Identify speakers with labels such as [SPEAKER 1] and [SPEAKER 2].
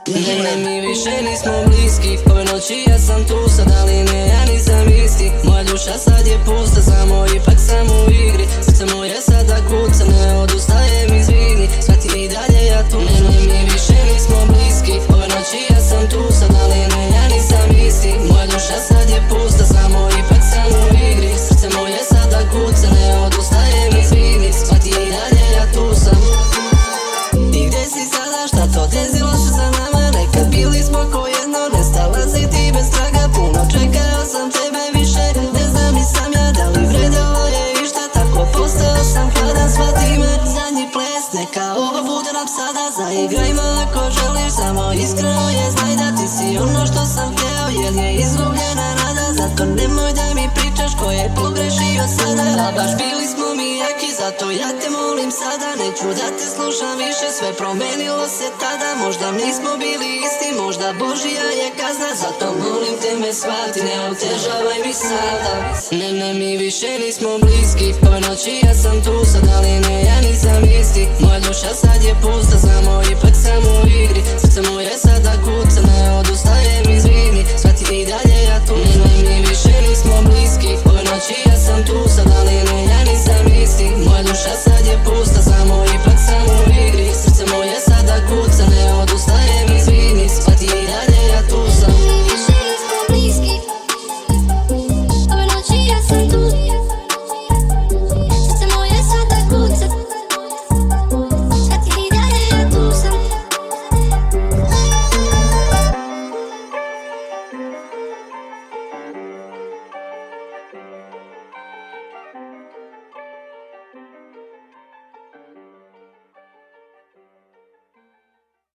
[SPEAKER 1] Ne, mi više nismo bliski. Ove noći ja sam tu sad, ali ne, ja nisam isti. Moja duša sad je pusta, samo ipak sam u igri. Srce moje sada kuca, ne odustajem, izvini. Shvati i dalje ja tu. Ne, mi više nismo bliski. Ove noći ja sam tu sad, ali ne, ja nisam isti. Moja duša sad je pusta, samo ipak sam u igri. Srce moje sada kuca, ne odustajem, izvini. Shvati i dalje ja tu sam. I gdje si sada, šta to desilo se za nama? Nekad bili smo ko jedno, nestala si ti bez traga. Puno čekao sam tebe više, ne znam ni sam ja da li vredilo je išta. Tako postao sam hladan, shvati me. Zadnji ples, neka ovo bude nam sada. Zaigrajmo ako želiš, samo iskreno je, znaj da ti si ono što sam hteo, jer je izgubljena nada. Zato nemoj da mi pričaš ko je pogrešio sada. Da baš bili smo mi jaki, zato ja te molim sada. Neću da te slušam više, sve promenilo se tada. Možda nismo bili isti, možda Božija je kazna. Zato molim te me shvati, ne otežavaj mi sada. Ne, mi više nismo bliski. Ove noći ja sam tu sad, ali ne, ja nisam isti. Moja duša sad je pusta, samo ipak sam u igri.